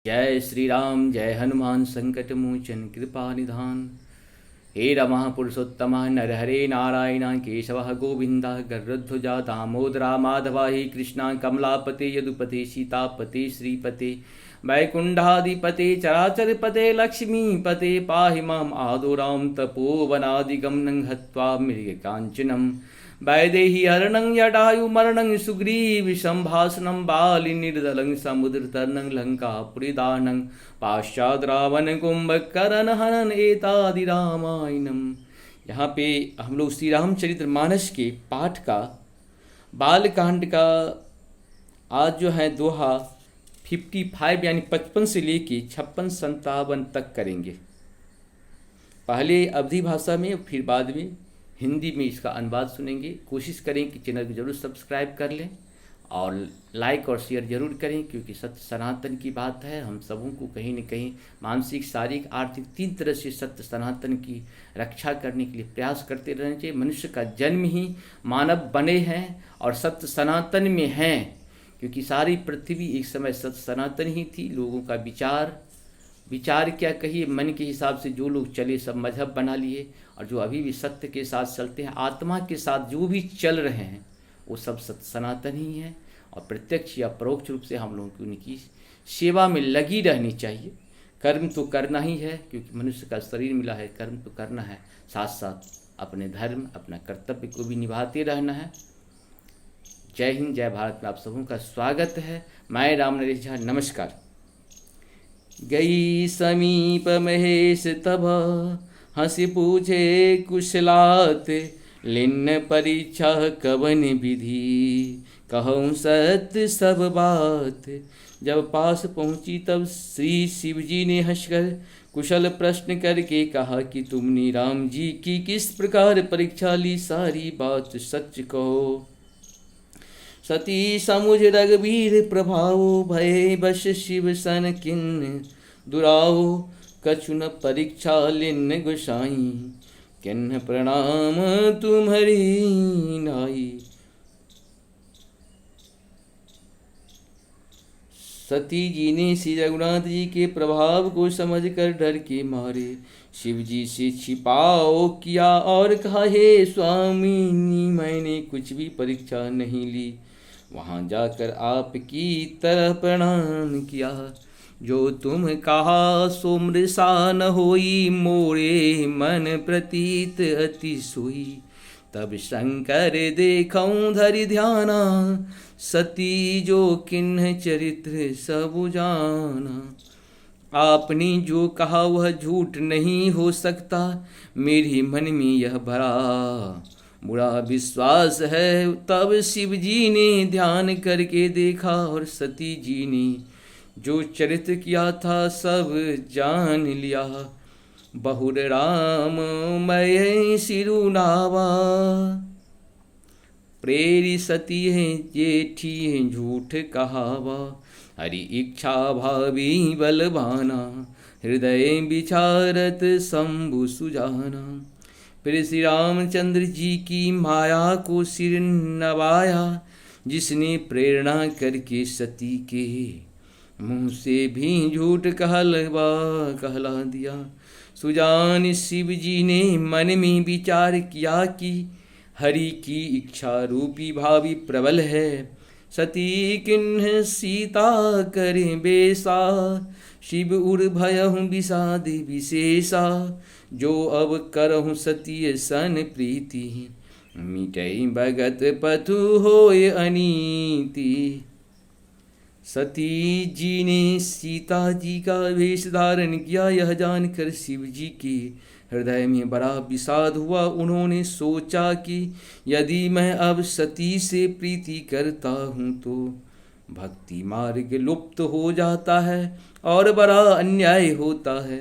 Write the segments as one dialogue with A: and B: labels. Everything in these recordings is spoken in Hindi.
A: जय श्री राम जय हनुमान संकट मोचन कृपा निधान। हे रमः पुरुषोत्तमः नरहरे नारायण केशवः गोविन्दः गरुध्वजा दामोदरा माधवा हे कृष्णा कमलापते यदुपते सीतापते श्रीपते वैकुण्ठाधिपते चराचरपते लक्ष्मीपते पाहि माम् आदुरां तपोवनादिगमनं हत्वा मृगकाञ्चनं वैदेही हरणं जटायुमरणं सुग्रीवसम्भाषणं बालिनिर्दलं समुद्रतरणं लङ्कापुरीदानं पाश्चाद्रावण कुंभकर्ण हनन एतादि रामायणम। यहाँ पे हम लोग श्री रामचरित्र मानस के पाठ का बालकांड का आज जो है दोहा 55 यानी 55 से लेके 56-57 तक करेंगे। पहले अवधी भाषा में फिर बाद में हिंदी में इसका अनुवाद सुनेंगे। कोशिश करें कि चैनल को जरूर सब्सक्राइब कर लें और लाइक और शेयर जरूर करें, क्योंकि सत्य सनातन की बात है। हम सबों को कहीं न कहीं मानसिक शारीरिक आर्थिक 3 तरह से सत्य सनातन की रक्षा करने के लिए प्रयास करते रहना चाहिए। मनुष्य का जन्म ही मानव बने हैं और सत्य सनातन में हैं, क्योंकि सारी पृथ्वी एक समय सत्य सनातन ही थी। लोगों का विचार क्या कहिए, मन के हिसाब से जो लोग चले सब मजहब बना लिए, और जो अभी भी सत्य के साथ चलते हैं, आत्मा के साथ जो भी चल रहे हैं वो सब सत्य सनातन ही है। और प्रत्यक्ष या परोक्ष रूप से हम लोगों को उनकी सेवा में लगी रहनी चाहिए। कर्म तो करना ही है, क्योंकि मनुष्य का शरीर मिला है, कर्म तो करना है, साथ साथ अपने धर्म अपना कर्तव्य को भी निभाते रहना है। जय हिंद जय भारत में आप सबों का स्वागत है। मैं राम नरेश झा, नमस्कार। गई समीप महेश तब हंसी पूछे कुशलात, लिन्न परीक्षा कवन विधि, कहूँ सत्य सब बात। जब पास पहुँची तब श्री शिव जी ने हंसकर कुशल प्रश्न करके कहा कि तुमने राम जी की किस प्रकार परीक्षा ली, सारी बात सच कहो। सती समुझ रघुवीर प्रभाव, भय बश शिव सन किन्न दुराओ, कछु न परीक्षा लिन्न गोसाई, किन्न प्रणाम तुम्हारी नाई। सती जी ने श्री रघुनाथ जी के प्रभाव को समझकर डर के मारे शिव जी से छिपाओ किया और कहा, हे स्वामी मैंने कुछ भी परीक्षा नहीं ली। वहाँ जाकर आपकी तरह प्रणाम किया, जो तुम कहा सो मृषा न होई, मोरे मन प्रतीत अति सोई। तब शंकर देखऊं धरि ध्याना, सती जो किन्ह चरित्र सब जाना। आपने जो कहा वह झूठ नहीं हो सकता, मेरे मन में यह भरा बुरा विश्वास है। तब शिव जी ने ध्यान करके देखा और सती जी ने जो चरित्र किया था सब जान लिया। बहुर राम मैं सिरुनावा, प्रेरी सती है जेठी है झूठ कहावा। हरि इच्छा भावी बलवाना, हृदय विचारत शंभु सुजाना। फिर श्री रामचंद्र जी की माया को सिर नवाया, जिसने प्रेरणा करके सती के मुँह से भी झूठ कहला दिया। सुजान शिव जी ने मन में विचार किया कि हरि की इच्छा रूपी भावी प्रबल है। सती किन्ह सीता करे बेसा, शिव उर भयहु विषाद विशेषा। जो अब करहु सती सन प्रीति, मिटई भगत पथु होय अनीति। सती जी ने सीता जी का वेश धारण किया, यह जानकर शिव जी के हृदय में बड़ा विषाद हुआ। उन्होंने सोचा कि यदि मैं अब सती से प्रीति करता हूँ तो भक्ति मार्ग लुप्त हो जाता है और बड़ा अन्याय होता है।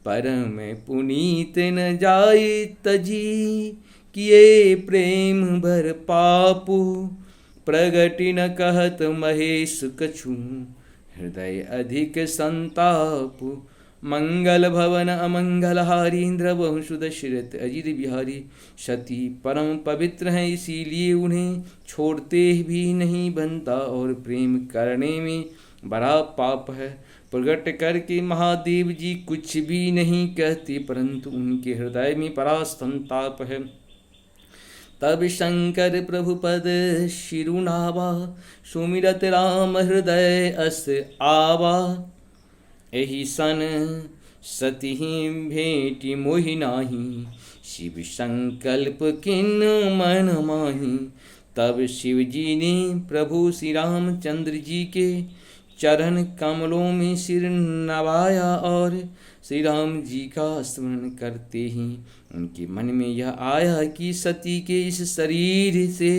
A: परम पुनीत न जाए तजी, किए प्रेम भर पापु। प्रगति न कहत महेश कछु, हृदय अधिक संतापु। मंगल भवन अमंगल हारी, इंद्र बहु सुदशरथ अजित बिहारी। सती परम पवित्र हैं, इसीलिए उन्हें छोड़ते भी नहीं बनता और प्रेम करने में बड़ा पाप है। प्रकट करके महादेव जी कुछ भी नहीं कहते, परंतु उनके हृदय में बड़ा संताप है। तब शंकर प्रभु पद शिरुनावा, सुमिरत राम हृदय अस आवा। एहि सन सती भेंटी मोहि नाही, शिव संकल्प किन मन माही। तब शिव जी ने प्रभु श्री रामचंद्र जी के चरण कमलों में सिर नवाया और श्री राम जी का स्मरण करते ही उनके मन में यह आया कि सती के इस शरीर से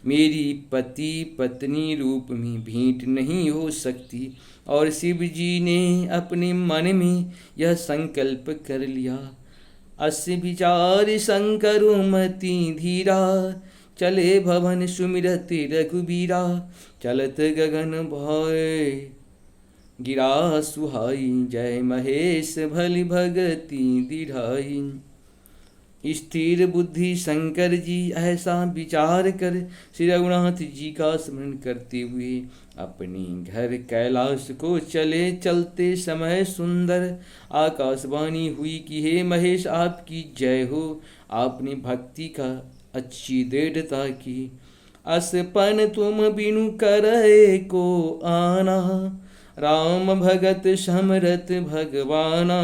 A: मेरी पति पत्नी रूप में भेंट नहीं हो सकती। और शिव जी ने अपने मन में यह संकल्प कर लिया। अस विचार शंकर मति धीरा, चले भवन सुमिरत रघुबीरा। चलत गगन भय गिरा सुहाई, जय महेश भली भगति दिढ़ाई। स्थिर बुद्धि शंकर जी ऐसा विचार कर श्री रघुनाथ जी का स्मरण करते हुए अपने घर कैलाश को चले। चलते समय सुंदर आकाशवाणी हुई कि हे महेश आपकी जय हो, आपने भक्ति का अच्छी दृढ़ता की। असपन तुम बिनु करे को आना, राम भगत समरत भगवाना।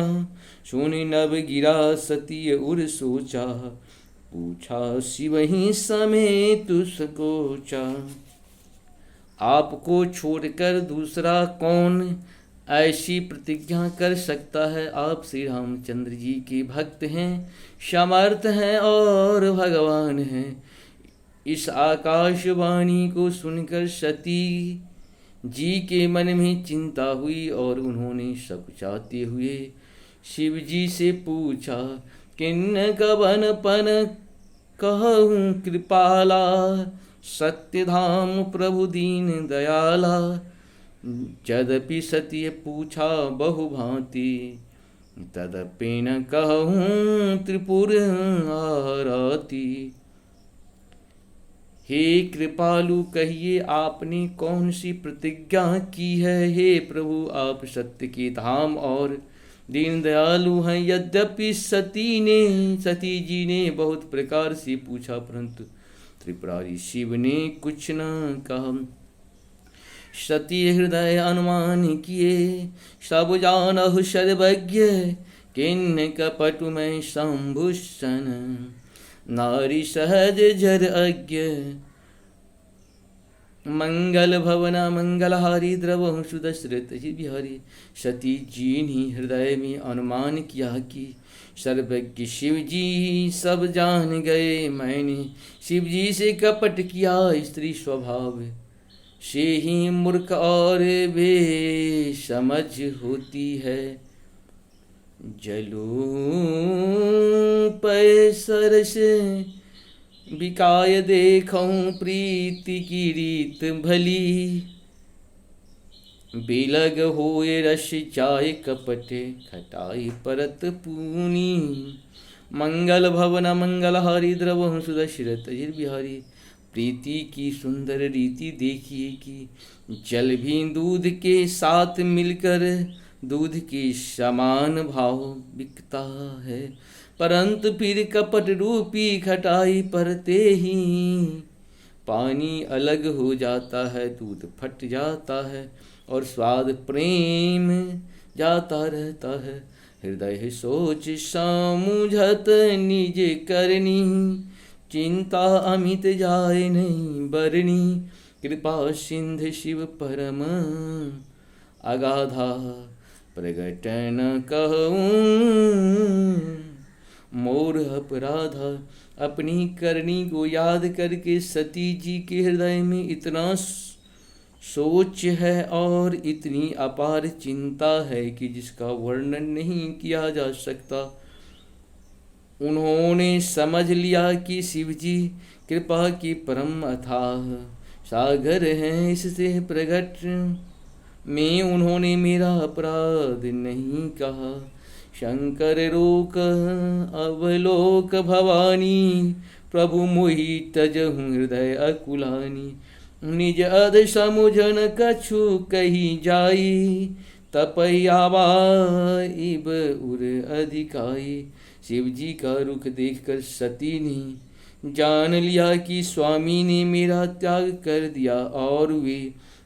A: सुनि नव गिरा सती उर सोचा, पूछा शिव ही समेत उसकोचा। आपको छोड़कर दूसरा कौन ऐसी प्रतिज्ञा कर सकता है। आप श्री रामचंद्र जी के भक्त हैं, समर्थ हैं और भगवान हैं। इस आकाशवाणी को सुनकर सती जी के मन में चिंता हुई और उन्होंने सकुचाते हुए शिव जी से पूछा, किन्न कवन पन कहूँ कृपाला, सत्यधाम प्रभु दीन दयाला। यद्यपि सती पूछा बहुभांति, तदपि न कहूँ त्रिपुर आरती। हे कृपालु कहिए आपने कौन सी प्रतिज्ञा की है। हे प्रभु आप सत्य के धाम और दीन दयालु हैं। यद्यपि सती जी ने बहुत प्रकार से पूछा, परंतु त्रिपुरारी शिव ने कुछ न कहा। सती हृदय अनुमान किए, सब जानहु सर्वज्ञ। किन्न कपट में संभूषण, नारी सहज जर अज्ञ। मंगल भवना मंगलहारी, द्रवहु सुदशरथ बिहारी। सती जी ने हृदय में अनुमान किया कि सर्वज्ञ शिव जी सब जान गए। मैंने शिव जी से कपट किया, स्त्री स्वभाव से ही मूर्ख और बेसमझ होती है। जलू पैसर से बिकाय देखूं, प्रीति की रीत भली। बिलग होए रस चाय कपटे, खटाई परत पूनी। मंगल भवन मंगलहारी, द्रवहु सुदशरथ बिहारी। प्रीति की सुंदर रीति देखिए कि जल भी दूध के साथ मिलकर दूध के समान भाव बिकता है, परंतु फिर कपट रूपी खटाई परते ही पानी अलग हो जाता है, दूध फट जाता है और स्वाद प्रेम जाता रहता है। हृदय सोच समझत निज करनी, चिंता अमित जाए नहीं बरनी। कृपा सिंध शिव परम अगाधा, प्रगट न कहूँ मोर अपराधा। अपनी करनी को याद करके सती जी के हृदय में इतना सोच है और इतनी अपार चिंता है कि जिसका वर्णन नहीं किया जा सकता। उन्होंने समझ लिया कि शिव जी कृपा की परम अथाह सागर हैं, इससे प्रगट में उन्होंने मेरा अपराध नहीं कहा। शंकर रोक अवलोक भवानी, प्रभु मोहि तजहु हृदय अकुलानी। निज अध समुझन कछु कही जाई, तपैयावा इब उर अधिकाई। शिव जी का रुख देखकर सती ने जान लिया कि स्वामी ने मेरा त्याग कर दिया, और वे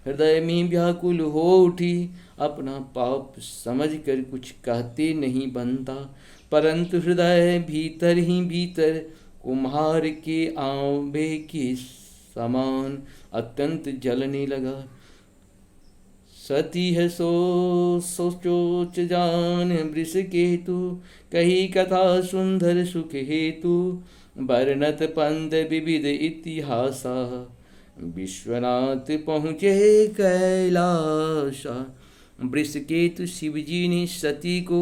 A: हृदय में व्याकुल हो उठी। अपना पाप समझकर कुछ कहते नहीं बनता, परंतु हृदय भीतर ही भीतर कुम्हार के आंबे के समान अत्यंत जलने लगा। सती है सोचोच जान वृष केतु, कही कथा सुंदर सुख हेतु। वर्णत पंत विविध इतिहासा, विश्वनाथ पहुँचे कैलासा। वृषकेतु शिवजी ने सती को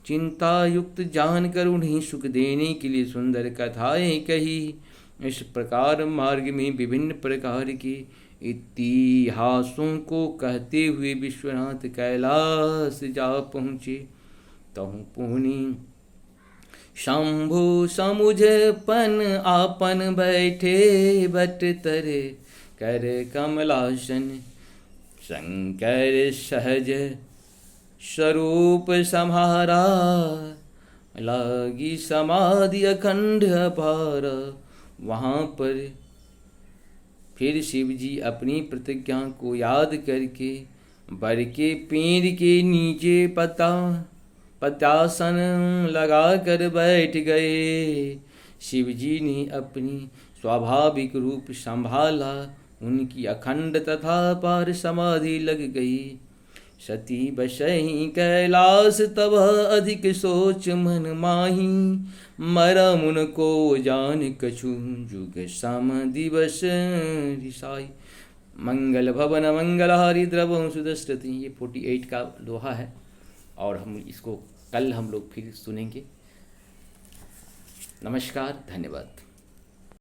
A: चिंता युक्त जानकर उन्हें सुख देने के लिए सुंदर कथाएं कही। इस प्रकार मार्ग में विभिन्न प्रकार के इतिहासों को कहते हुए विश्वनाथ कैलाश जा पहुँचे। तहु पुनि शंभु समुझ पन आपन बैठे, बट तर कर कमलासन। शंकर सहज स्वरूप सम्हारा, लागी समाधि अखंड अपार। वहाँ पर फिर शिव जी अपनी प्रतिज्ञा को याद करके बर के पेड़ के नीचे पतासन लगा कर बैठ गए। शिव जी ने अपनी स्वाभाविक रूप संभाला, उनकी अखंड तथा पार समाधि लग गई। सती बसहि कैलाश तब अधिक सोच मन माही, मरम उनको जान कछु जुग सम दिवस रिसाई। मंगल भवन मंगलहारी द्रवं सुदस्रति। ये 48 का दोहा है और हम इसको कल हम लोग फिर सुनेंगे। नमस्कार, धन्यवाद।